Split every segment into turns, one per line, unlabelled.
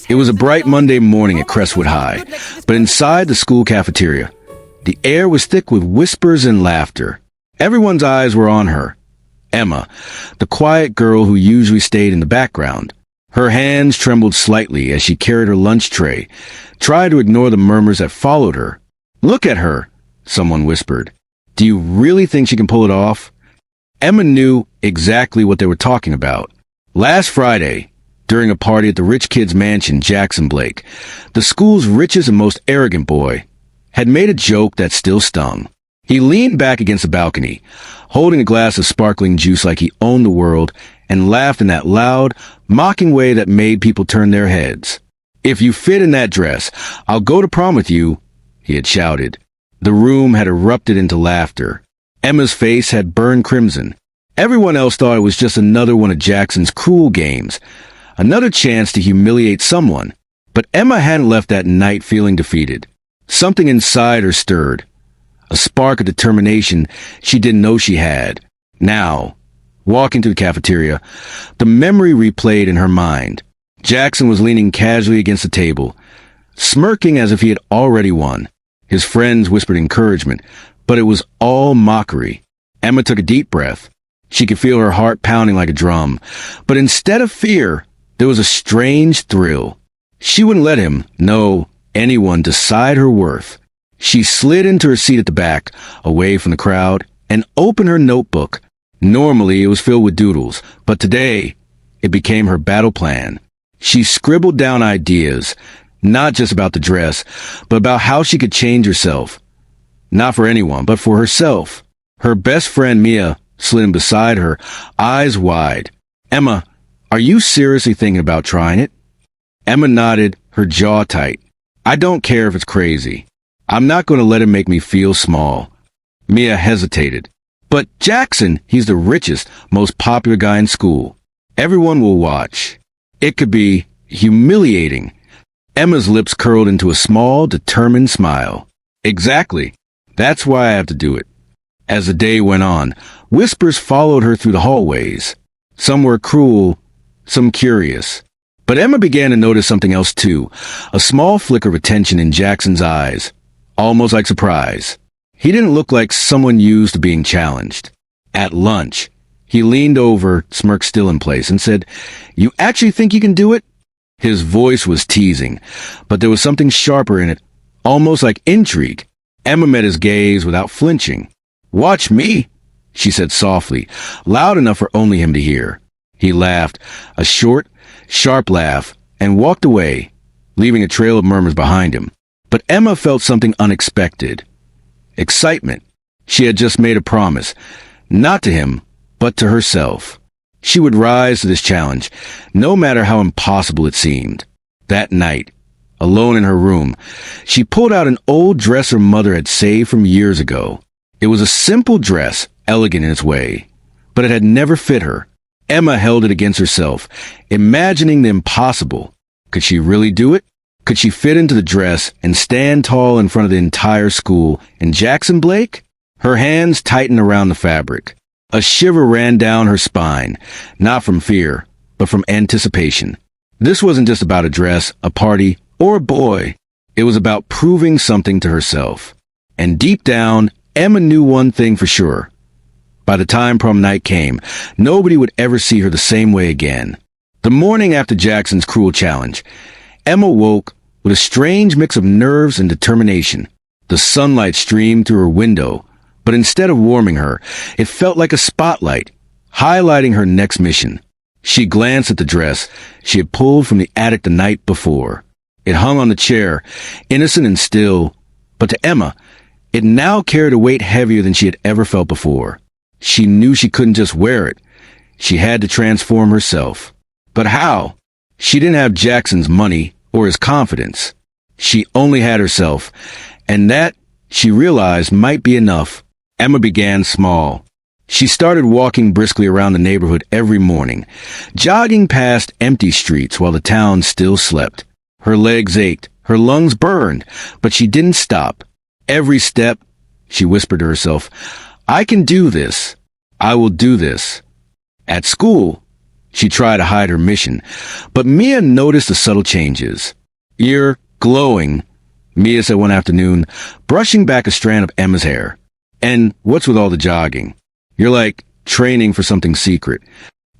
It was a bright Monday morning at Crestwood High, but inside the school cafeteria, the air was thick with whispers and laughter. Everyone's eyes were on her. Emma, the quiet girl who usually stayed in the background. Her hands trembled slightly as she carried her lunch tray, tried to ignore the murmurs that followed her. "Look at her," someone whispered. "Do you really think she can pull it off?" Emma knew exactly what they were talking about. Last Friday, during a party at the rich kid's mansion, Jackson Blake, the school's richest and most arrogant boy, had made a joke that still stung. He leaned back against the balcony, holding a glass of sparkling juice like he owned the world, and laughed in that loud, mocking way that made people turn their heads. "If you fit in that dress, I'll go to prom with you," he had shouted. The room had erupted into laughter. Emma's face had burned crimson. Everyone else thought it was just another one of Jackson's cruel games, another chance to humiliate someone. But Emma hadn't left that night feeling defeated. Something inside her stirred, a spark of determination she didn't know she had. Now, walking to the cafeteria, the memory replayed in her mind. Jackson was leaning casually against the table, smirking as if he had already won. His friends whispered encouragement, but it was all mockery. Emma took a deep breath. She could feel her heart pounding like a drum, but instead of fear, there was a strange thrill. She wouldn't let him, no, anyone, decide her worth. She slid into her seat at the back, away from the crowd, and opened her notebook. Normally, it was filled with doodles, but today, it became her battle plan. She scribbled down ideas, not just about the dress, but about how she could change herself. Not for anyone, but for herself. Her best friend, Mia, slid in beside her, eyes wide. "Emma, are you seriously thinking about trying it?" Emma nodded, her jaw tight. "I don't care if it's crazy. I'm not going to let it make me feel small." Mia hesitated. "But Jackson, he's the richest, most popular guy in school. Everyone will watch. It could be humiliating." Emma's lips curled into a small, determined smile. "Exactly. That's why I have to do it." As the day went on, whispers followed her through the hallways. Some were cruel, some curious. But Emma began to notice something else too, a small flicker of attention in Jackson's eyes, almost like surprise. He didn't look like someone used to being challenged. At lunch, he leaned over, smirk still in place, and said, "You actually think you can do it?" His voice was teasing, but there was something sharper in it, almost like intrigue. Emma met his gaze without flinching. "Watch me," she said softly, loud enough for only him to hear. He laughed, a short, sharp laugh, and walked away, leaving a trail of murmurs behind him. But Emma felt something unexpected. Excitement. She had just made a promise, not to him, but to herself. She would rise to this challenge, no matter how impossible it seemed. That night, alone in her room, she pulled out an old dress her mother had saved from years ago. It was a simple dress, elegant in its way, but it had never fit her. Emma held it against herself, imagining the impossible. Could she really do it? Could she fit into the dress and stand tall in front of the entire school in Jackson Blake? Her hands tightened around the fabric. A shiver ran down her spine, not from fear, but from anticipation. This wasn't just about a dress, a party, or a boy. It was about proving something to herself. And deep down, Emma knew one thing for sure. By the time prom night came, nobody would ever see her the same way again. The morning after Jackson's cruel challenge, Emma woke with a strange mix of nerves and determination. The sunlight streamed through her window, but instead of warming her, it felt like a spotlight, highlighting her next mission. She glanced at the dress she had pulled from the attic the night before. It hung on the chair, innocent and still, but to Emma, it now carried a weight heavier than she had ever felt before. She knew she couldn't just wear it. She had to transform herself. But how? She didn't have Jackson's money or his confidence. She only had herself, and that, she realized, might be enough. Emma began small. She started walking briskly around the neighborhood every morning, jogging past empty streets while the town still slept. Her legs ached, her lungs burned, but she didn't stop. Every step, she whispered to herself, "I can do this. I will do this." At school, She tried to hide her mission, but Mia noticed the subtle changes. "You're glowing," Mia said one afternoon, brushing back a strand of Emma's hair. "And what's with all the jogging? You're like training for something secret."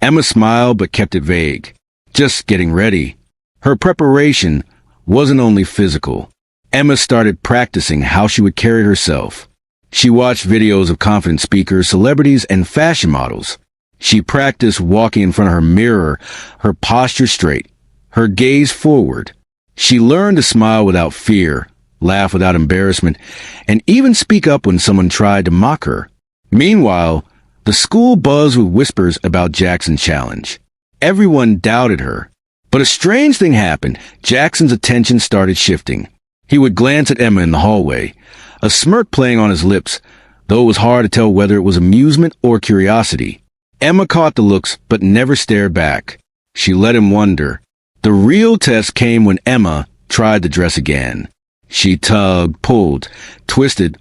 Emma smiled but kept it vague. "Just getting ready." Her preparation wasn't only physical. Emma started practicing how she would carry herself. She watched videos of confident speakers, celebrities, and fashion models. She practiced walking in front of her mirror, her posture straight, her gaze forward. She learned to smile without fear, laugh without embarrassment, and even speak up when someone tried to mock her. Meanwhile, the school buzzed with whispers about Jackson's challenge. Everyone doubted her. But a strange thing happened. Jackson's attention started shifting. He would glance at Emma in the hallway, a smirk playing on his lips, though it was hard to tell whether it was amusement or curiosity. Emma caught the looks, but never stared back. She let him wonder. The real test came when Emma tried the dress again. She tugged, pulled, twisted,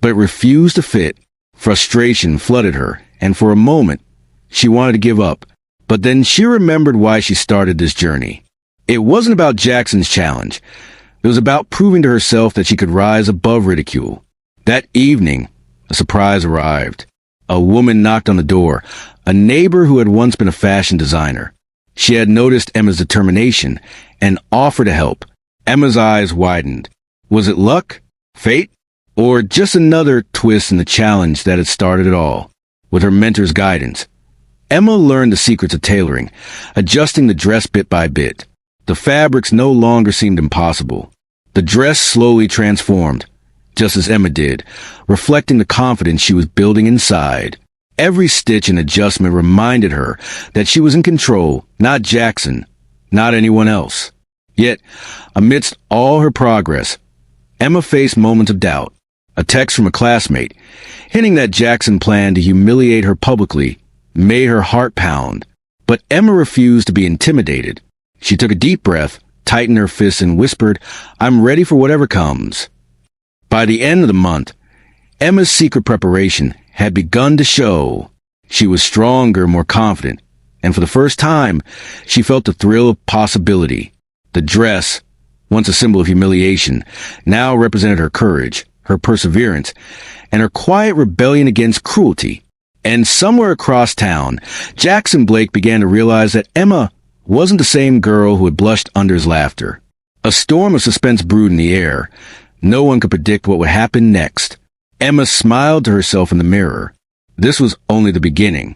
but it refused to fit. Frustration flooded her, and for a moment, she wanted to give up. But then she remembered why she started this journey. It wasn't about Jackson's challenge. It was about proving to herself that she could rise above ridicule. That evening, a surprise arrived. A woman knocked on the door, a neighbor who had once been a fashion designer. She had noticed Emma's determination and offered to help. Emma's eyes widened. Was it luck? Fate? Or just another twist in the challenge that had started it all? With her mentor's guidance, Emma learned the secrets of tailoring, adjusting the dress bit by bit. The fabrics no longer seemed impossible. The dress slowly transformed, just as Emma did, reflecting the confidence she was building inside. Every stitch and adjustment reminded her that she was in control, not Jackson, not anyone else. Yet, amidst all her progress, Emma faced moments of doubt. A text from a classmate, hinting that Jackson planned to humiliate her publicly, made her heart pound. But Emma refused to be intimidated. She took a deep breath, tightened her fists, and whispered, "I'm ready for whatever comes." By the end of the month, Emma's secret preparation had begun to show. She was stronger, more confident, and for the first time, she felt the thrill of possibility. The dress, once a symbol of humiliation, now represented her courage, her perseverance, and her quiet rebellion against cruelty. And somewhere across town, Jackson Blake began to realize that Emma wasn't the same girl who had blushed under his laughter. A storm of suspense brewed in the air. No one could predict what would happen next. Emma smiled to herself in the mirror. This was only the beginning.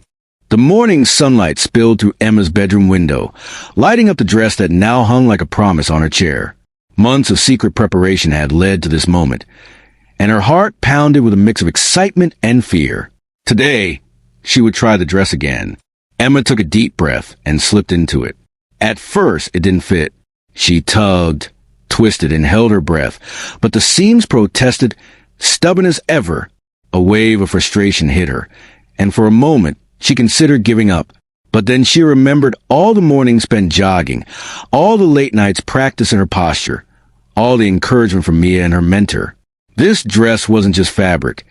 The morning sunlight spilled through Emma's bedroom window, lighting up the dress that now hung like a promise on her chair. Months of secret preparation had led to this moment, and her heart pounded with a mix of excitement and fear. Today, she would try the dress again. Emma took a deep breath and slipped into it. At first, it didn't fit. She tugged, twisted, and held her breath, but the seams protested. Stubborn as ever, a wave of frustration hit her, and for a moment, she considered giving up. But then she remembered all the mornings spent jogging, all the late nights practicing her posture, all the encouragement from Mia and her mentor. This dress wasn't just fabric.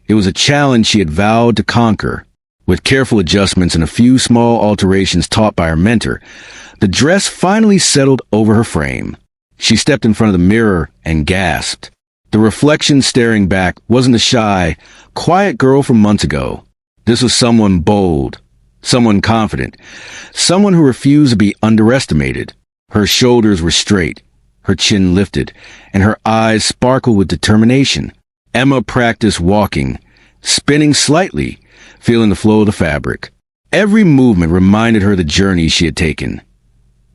It was a challenge she had vowed to conquer. With careful adjustments and a few small alterations taught by her mentor, the dress finally settled over her frame. She stepped in front of the mirror and gasped. The reflection staring back wasn't the shy, quiet girl from months ago. This was someone bold, someone confident, someone who refused to be underestimated. Her shoulders were straight, her chin lifted, and her eyes sparkled with determination. Emma practiced walking, spinning slightly, feeling the flow of the fabric. Every movement reminded her the journey she had taken.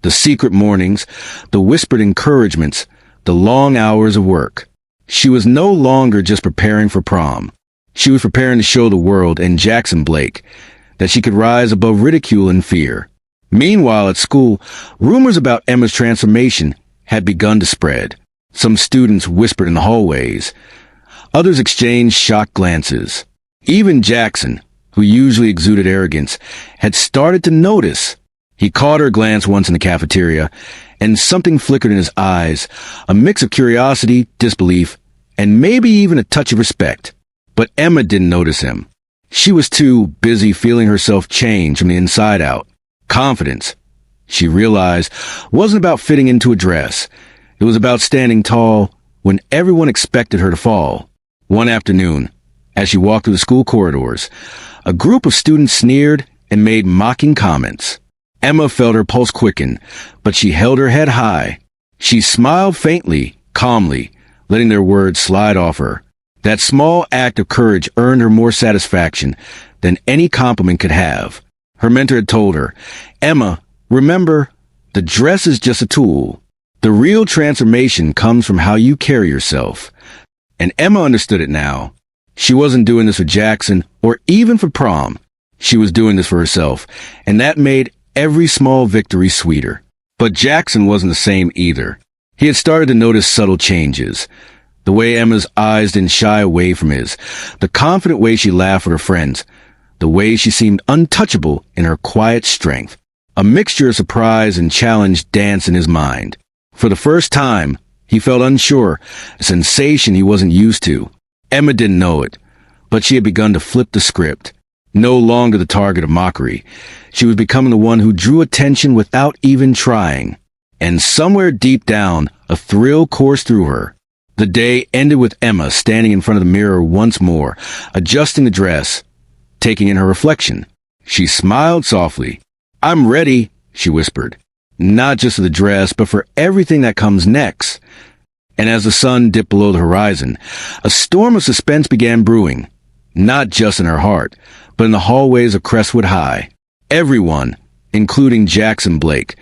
The secret mornings, the whispered encouragements, the long hours of work. She was no longer just preparing for prom. She was preparing to show the world and Jackson Blake that she could rise above ridicule and fear. Meanwhile, at school, rumors about Emma's transformation had begun to spread. Some students whispered in the hallways. Others exchanged shocked glances. Even Jackson, who usually exuded arrogance, had started to notice. He caught her glance once in the cafeteria, and something flickered in his eyes, a mix of curiosity, disbelief, and maybe even a touch of respect. But Emma didn't notice him. She was too busy feeling herself change from the inside out. Confidence, she realized, wasn't about fitting into a dress. It was about standing tall when everyone expected her to fall. One afternoon, as she walked through the school corridors, a group of students sneered and made mocking comments. Emma felt her pulse quicken, but she held her head high. She smiled faintly, calmly, letting their words slide off her. That small act of courage earned her more satisfaction than any compliment could have. Her mentor had told her, "Emma, remember, the dress is just a tool. The real transformation comes from how you carry yourself." And Emma understood it now. She wasn't doing this for Jackson or even for prom. She was doing this for herself, and that made every small victory sweeter. But Jackson wasn't the same either. He had started to notice subtle changes. The way Emma's eyes didn't shy away from his, the confident way she laughed with her friends, the way she seemed untouchable in her quiet strength. A mixture of surprise and challenge danced in his mind. For the first time, he felt unsure, a sensation he wasn't used to. Emma didn't know it, but she had begun to flip the script. No longer the target of mockery, she was becoming the one who drew attention without even trying. And somewhere deep down, a thrill coursed through her. The day ended with Emma standing in front of the mirror once more, adjusting the dress, taking in her reflection. She smiled softly. "I'm ready," she whispered. "Not just for the dress, but for everything that comes next." And as the sun dipped below the horizon, a storm of suspense began brewing, not just in her heart, but in the hallways of Crestwood High. Everyone, including Jackson Blake,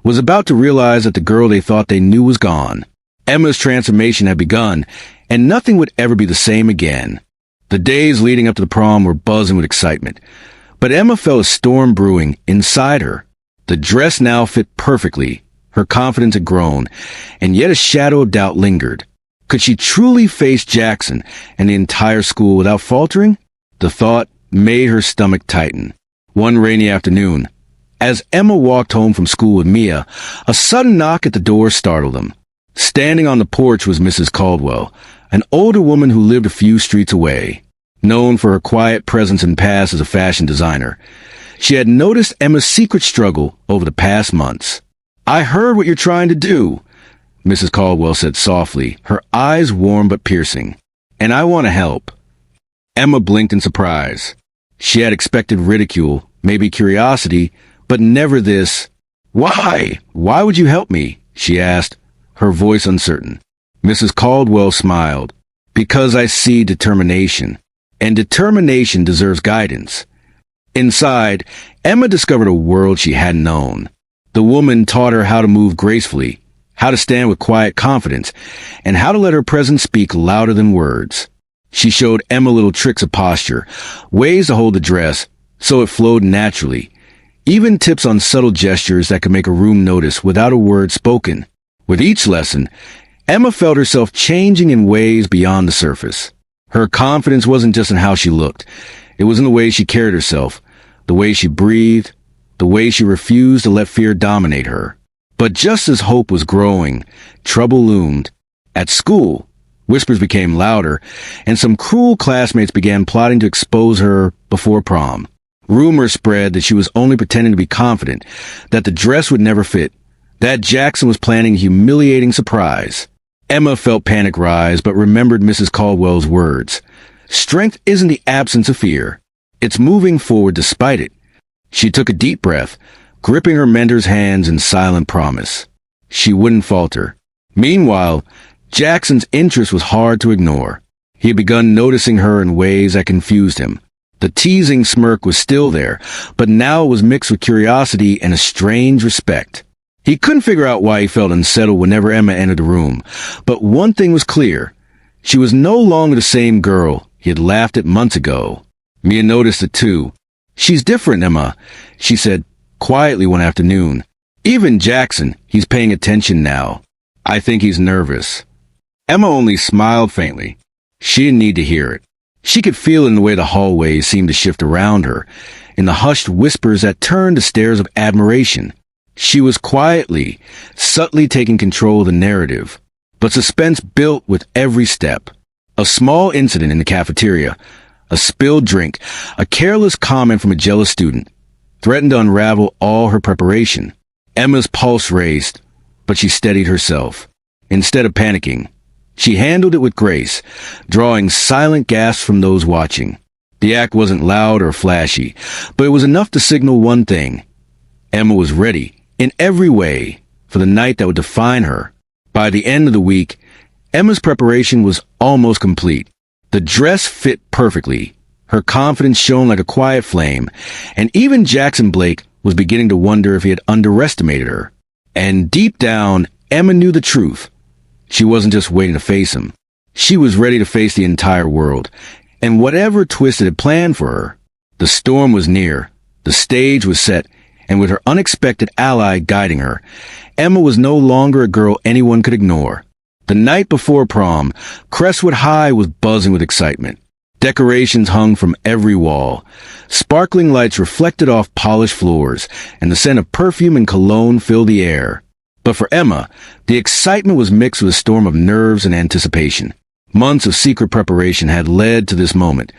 was about to realize that the girl they thought they knew was gone. Emma's transformation had begun, and nothing would ever be the same again. The days leading up to the prom were buzzing with excitement, but Emma felt a storm brewing inside her. The dress now fit perfectly. Her confidence had grown, and yet a shadow of doubt lingered. Could she truly face Jackson and the entire school without faltering? The thought made her stomach tighten. One rainy afternoon, as Emma walked home from school with Mia, a sudden knock at the door startled them. Standing on the porch was Mrs. Caldwell, an older woman who lived a few streets away. Known for her quiet presence and past as a fashion designer, she had noticed Emma's secret struggle over the past months. "I heard what you're trying to do," Mrs. Caldwell said softly, her eyes warm but piercing. "And I want to help." Emma blinked in surprise. She had expected ridicule, maybe curiosity, but never this. "Why? Why would you help me?" she asked, her voice uncertain. Mrs. Caldwell smiled. "Because I see determination, and determination deserves guidance." Inside, Emma discovered a world she hadn't known. The woman taught her how to move gracefully, how to stand with quiet confidence, and how to let her presence speak louder than words. She showed Emma little tricks of posture, ways to hold the dress so it flowed naturally, even tips on subtle gestures that could make a room notice without a word spoken. With each lesson, Emma felt herself changing in ways beyond the surface. Her confidence wasn't just in how she looked. It was in the way she carried herself, the way she breathed, the way she refused to let fear dominate her. But just as hope was growing, trouble loomed. At school, whispers became louder, and some cruel classmates began plotting to expose her before prom. Rumors spread that she was only pretending to be confident, that the dress would never fit, that Jackson was planning a humiliating surprise. Emma felt panic rise, but remembered Mrs. Caldwell's words. Strength isn't the absence of fear. It's moving forward despite it. She took a deep breath, gripping her mentor's hands in silent promise. She wouldn't falter. Meanwhile, Jackson's interest was hard to ignore. He had begun noticing her in ways that confused him. The teasing smirk was still there, but now it was mixed with curiosity and a strange respect. He couldn't figure out why he felt unsettled whenever Emma entered the room, but one thing was clear. She was no longer the same girl he had laughed at months ago. Mia noticed it too. "She's different, Emma," she said quietly one afternoon. "Even Jackson, he's paying attention now. I think he's nervous." Emma only smiled faintly. She didn't need to hear it. She could feel it in the way the hallways seemed to shift around her, in the hushed whispers that turned to stares of admiration. She was quietly, subtly taking control of the narrative. But suspense built with every step. A small incident in the cafeteria, a spilled drink, a careless comment from a jealous student. threatened to unravel all her preparation. Emma's pulse raced, but she steadied herself. Instead of panicking, she handled it with grace, drawing silent gasps from those watching. The act wasn't loud or flashy, but it was enough to signal one thing. Emma was ready, in every way, for the night that would define her. By the end of the week, Emma's preparation was almost complete. The dress fit perfectly. Her confidence shone like a quiet flame, and even Jackson Blake was beginning to wonder if he had underestimated her. And deep down, Emma knew the truth. She wasn't just waiting to face him. She was ready to face the entire world, and whatever twist it had planned for her. The storm was near, the stage was set, and with her unexpected ally guiding her, Emma was no longer a girl anyone could ignore. The night before prom, Crestwood High was buzzing with excitement. Decorations hung from every wall. Sparkling lights reflected off polished floors, and the scent of perfume and cologne filled the air. But for Emma, the excitement was mixed with a storm of nerves and anticipation. Months of secret preparation had led to this moment,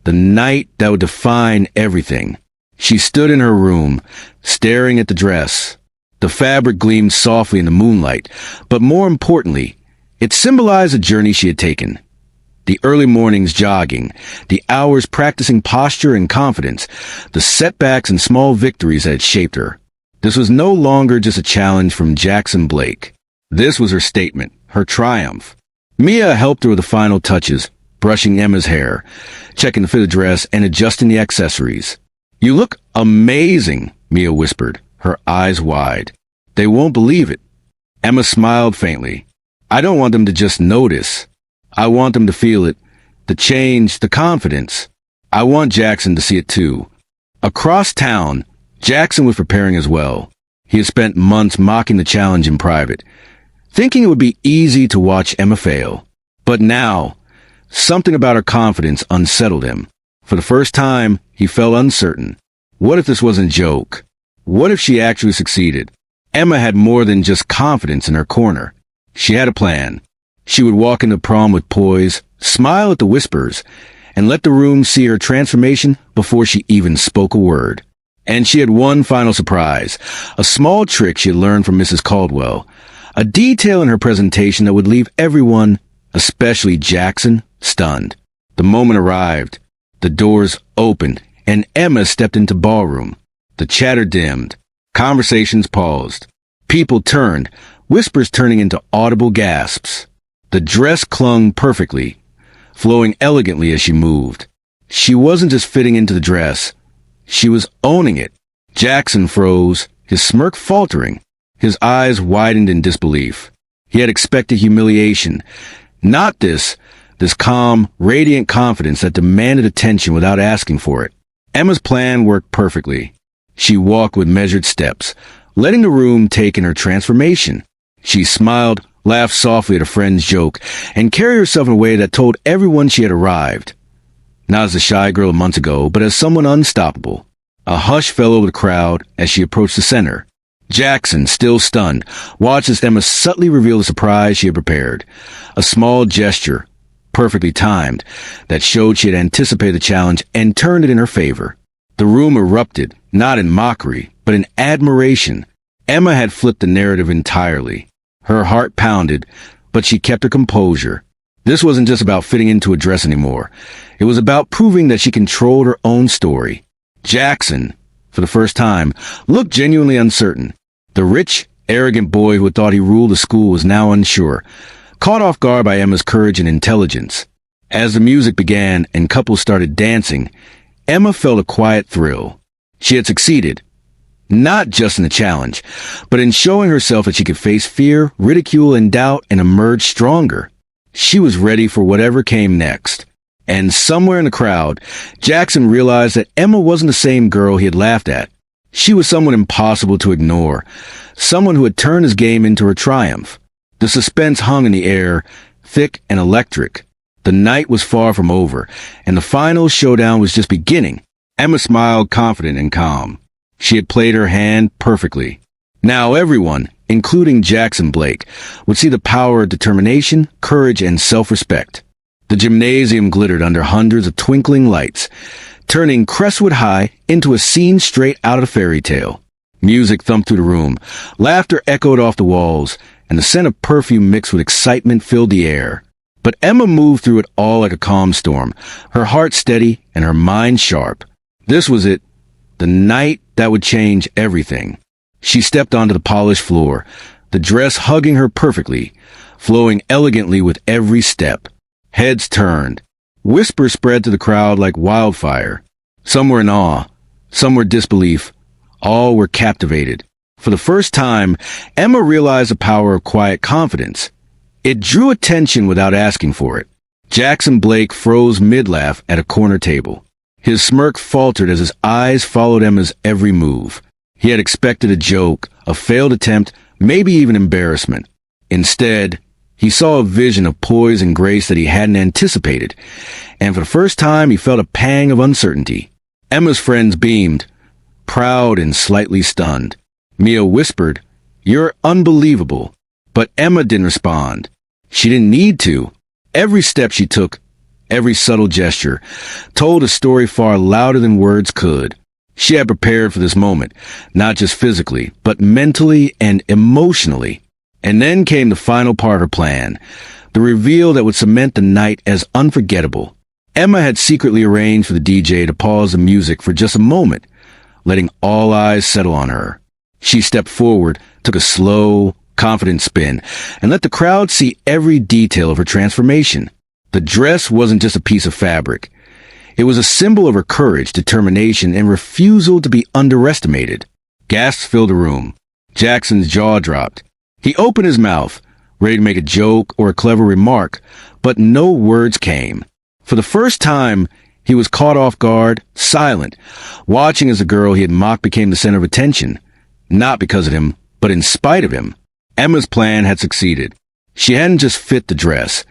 the night that would define everything. She stood in her room, staring at the dress. The fabric gleamed softly in the moonlight, but more importantly, it symbolized a journey she had taken. The early mornings jogging, the hours practicing posture and confidence, the setbacks and small victories that had shaped her. This was no longer just a challenge from Jackson Blake. This was her statement, her triumph. Mia helped her with the final touches, brushing Emma's hair, checking the fit of the dress, and adjusting the accessories. "You look amazing," Mia whispered, her eyes wide. "They won't believe it." Emma smiled faintly. "I don't want them to just notice. I want them to feel it, the change, the confidence. I want Jackson to see it too." Across town, Jackson was preparing as well. He had spent months mocking the challenge in private, thinking it would be easy to watch Emma fail. But now, something about her confidence unsettled him. For the first time, he felt uncertain. What if this wasn't a joke? What if she actually succeeded? Emma had more than just confidence in her corner. She had a plan. She would walk into prom with poise, smile at the whispers, and let the room see her transformation before she even spoke a word. And she had one final surprise, a small trick she had learned from Mrs. Caldwell, a detail in her presentation that would leave everyone, especially Jackson, stunned. The moment arrived. The doors opened, and Emma stepped into ballroom. The chatter dimmed. Conversations paused. People turned, whispers turning into audible gasps. The dress clung perfectly, flowing elegantly as she moved. She wasn't just fitting into the dress. She was owning it. Jackson froze, his smirk faltering. His eyes widened in disbelief. He had expected humiliation. Not this calm, radiant confidence that demanded attention without asking for it. Emma's plan worked perfectly. She walked with measured steps, letting the room take in her transformation. She smiled, laughed softly at a friend's joke, and carried herself in a way that told everyone she had arrived. Not as a shy girl of months ago, but as someone unstoppable. A hush fell over the crowd as she approached the center. Jackson, still stunned, watched as Emma subtly revealed the surprise she had prepared. A small gesture, perfectly timed, that showed she had anticipated the challenge and turned it in her favor. The room erupted, not in mockery, but in admiration. Emma had flipped the narrative entirely. Her heart pounded, but she kept her composure. This wasn't just about fitting into a dress anymore. It was about proving that she controlled her own story. Jackson, for the first time, looked genuinely uncertain. The rich, arrogant boy who had thought he ruled the school was now unsure, caught off guard by Emma's courage and intelligence. As the music began and couples started dancing, Emma felt a quiet thrill. She had succeeded. Not just in the challenge, but in showing herself that she could face fear, ridicule, and doubt and emerge stronger. She was ready for whatever came next. And somewhere in the crowd, Jackson realized that Emma wasn't the same girl he had laughed at. She was someone impossible to ignore, someone who had turned his game into her triumph. The suspense hung in the air, thick and electric. The night was far from over, and the final showdown was just beginning. Emma smiled, confident and calm. She had played her hand perfectly. Now everyone, including Jackson Blake, would see the power of determination, courage, and self-respect. The gymnasium glittered under hundreds of twinkling lights. turning Crestwood High into a scene straight out of a fairy tale. Music thumped through the room, laughter echoed off the walls, and the scent of perfume mixed with excitement filled the air. But Emma moved through it all like a calm storm, her heart steady and her mind sharp. This was it, the night that would change everything. She stepped onto the polished floor, the dress hugging her perfectly, flowing elegantly with every step. Heads turned. Whispers spread to the crowd like wildfire. Some were in awe, some were disbelief. All were captivated. For the first time, Emma realized the power of quiet confidence. It drew attention without asking for it. Jackson Blake froze mid-laugh at a corner table. His smirk faltered as his eyes followed Emma's every move. He had expected a joke, a failed attempt, maybe even embarrassment. Instead, he saw a vision of poise and grace that he hadn't anticipated, and for the first time he felt a pang of uncertainty. Emma's friends beamed, proud and slightly stunned. Mia whispered, "You're unbelievable." But Emma didn't respond. She didn't need to. Every step she took, every subtle gesture, told a story far louder than words could. She had prepared for this moment, not just physically, but mentally and emotionally. And then came the final part of her plan, the reveal that would cement the night as unforgettable. Emma had secretly arranged for the DJ to pause the music for just a moment, letting all eyes settle on her. She stepped forward, took a slow, confident spin, and let the crowd see every detail of her transformation. The dress wasn't just a piece of fabric. It was a symbol of her courage, determination, and refusal to be underestimated. Gasps filled the room. Jackson's jaw dropped. He opened his mouth, ready to make a joke or a clever remark, but no words came. For the first time, he was caught off guard, silent, watching as the girl he had mocked became the center of attention. Not because of him, but in spite of him. Emma's plan had succeeded. She hadn't just fit the dress.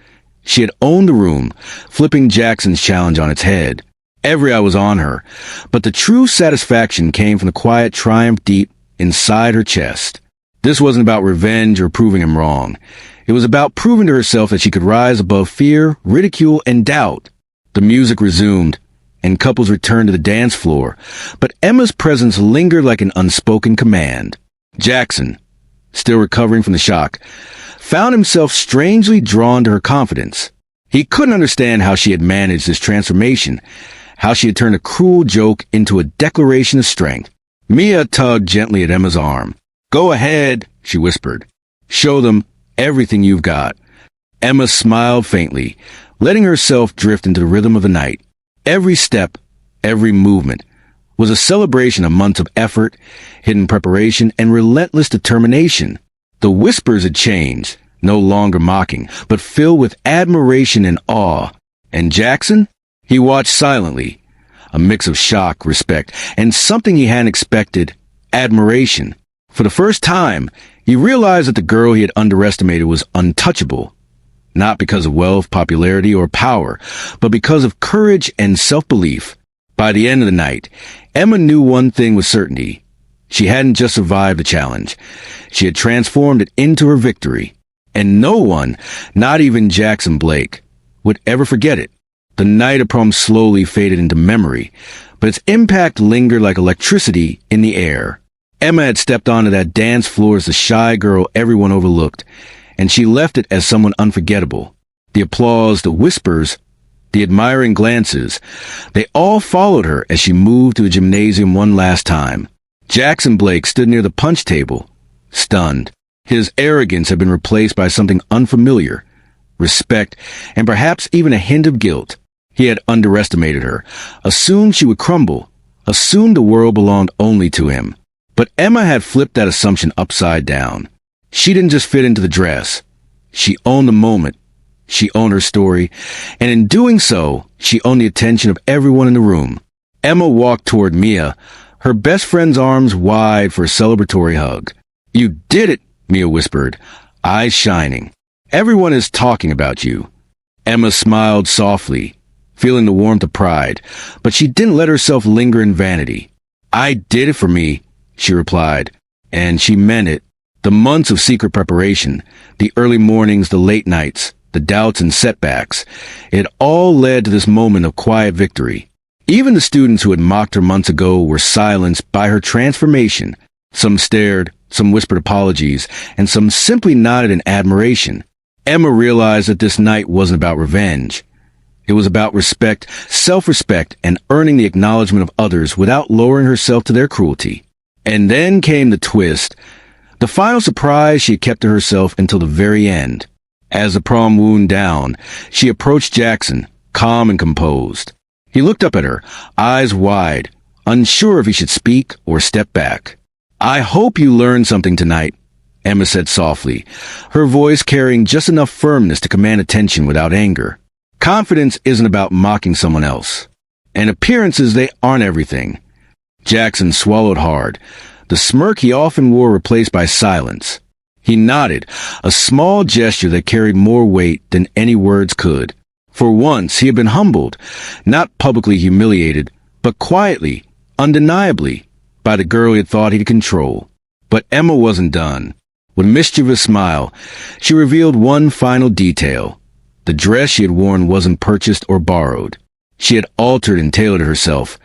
She had owned the room, flipping Jackson's challenge on its head. Every eye was on her, but the true satisfaction came from the quiet triumph deep inside her chest. This wasn't about revenge or proving him wrong. It was about proving to herself that she could rise above fear, ridicule, and doubt. The music resumed, and couples returned to the dance floor, but Emma's presence lingered like an unspoken command. Jackson, still recovering from the shock, found himself strangely drawn to her confidence. He couldn't understand how she had managed this transformation, how she had turned a cruel joke into a declaration of strength. Mia tugged gently at Emma's arm. "Go ahead," she whispered. "Show them everything you've got." Emma smiled faintly, letting herself drift into the rhythm of the night. Every step, every movement, was a celebration of months of effort, hidden preparation, and relentless determination. The whispers had changed, no longer mocking, but filled with admiration and awe. And Jackson? He watched silently, a mix of shock, respect, and something he hadn't expected, admiration. For the first time, he realized that the girl he had underestimated was untouchable. Not because of wealth, popularity, or power, but because of courage and self-belief. By the end of the night, Emma knew one thing with certainty. She hadn't just survived the challenge. She had transformed it into her victory. And no one, not even Jackson Blake, would ever forget it. The night of prom slowly faded into memory, but its impact lingered like electricity in the air. Emma had stepped onto that dance floor as the shy girl everyone overlooked, and she left it as someone unforgettable. The applause, the whispers, the admiring glances, they all followed her as she moved to the gymnasium one last time. Jackson Blake stood near the punch table, stunned. His arrogance had been replaced by something unfamiliar, respect, and perhaps even a hint of guilt. He had underestimated her, assumed she would crumble, assumed the world belonged only to him. But Emma had flipped that assumption upside down. She didn't just fit into the dress. She owned the moment. She owned her story. And in doing so, she owned the attention of everyone in the room. Emma walked toward Mia, her best friend's arms wide for a celebratory hug. "You did it," Mia whispered, eyes shining. "Everyone is talking about you." Emma smiled softly, feeling the warmth of pride, but she didn't let herself linger in vanity. "I did it for me," she replied, and she meant it. The months of secret preparation, the early mornings, the late nights, the doubts and setbacks, it all led to this moment of quiet victory. Even the students who had mocked her months ago were silenced by her transformation. Some stared, some whispered apologies, and some simply nodded in admiration. Emma realized that this night wasn't about revenge. It was about respect, self-respect, and earning the acknowledgement of others without lowering herself to their cruelty. And then came the twist. The final surprise she had kept to herself until the very end. As the prom wound down, she approached Jackson, calm and composed. He looked up at her, eyes wide, unsure if he should speak or step back. "I hope you learned something tonight," Emma said softly, her voice carrying just enough firmness to command attention without anger. Confidence isn't about mocking someone else. And appearances, they aren't everything. Jackson swallowed hard, the smirk he often wore replaced by silence. He nodded, a small gesture that carried more weight than any words could. For once, he had been humbled, not publicly humiliated, but quietly, undeniably, by the girl he had thought he could control. But Emma wasn't done. With a mischievous smile, she revealed one final detail. The dress she had worn wasn't purchased or borrowed. She had altered and tailored it herself,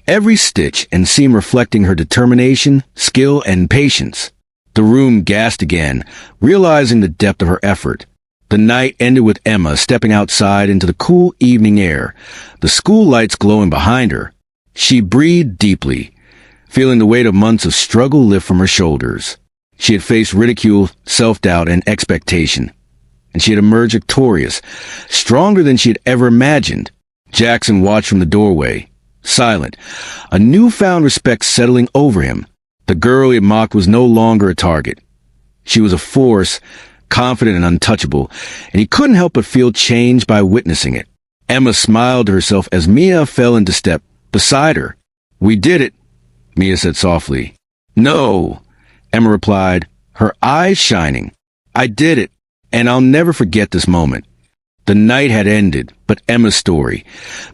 every stitch and seam reflecting her determination, skill, and patience. The room gasped again, realizing the depth of her effort. The night ended with Emma stepping outside into the cool evening air, the school lights glowing behind her. She breathed deeply, feeling the weight of months of struggle lift from her shoulders. She had faced ridicule, self-doubt, and expectation, and she had emerged victorious, stronger than she had ever imagined. Jackson watched from the doorway, silent, a newfound respect settling over him. The girl he had mocked was no longer a target. She was a force, confident and untouchable, and he couldn't help but feel changed by witnessing it. Emma smiled to herself as Mia fell into step beside her. "We did it," Mia said softly. "No," Emma replied, her eyes shining. "I did it, and I'll never forget this moment." The night had ended, but Emma's story,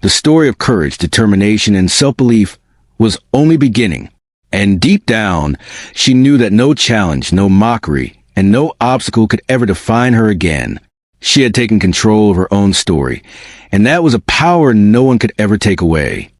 the story of courage, determination, and self-belief, was only beginning. And deep down, she knew that no challenge, no mockery, and no obstacle could ever define her again. She had taken control of her own story, and that was a power no one could ever take away.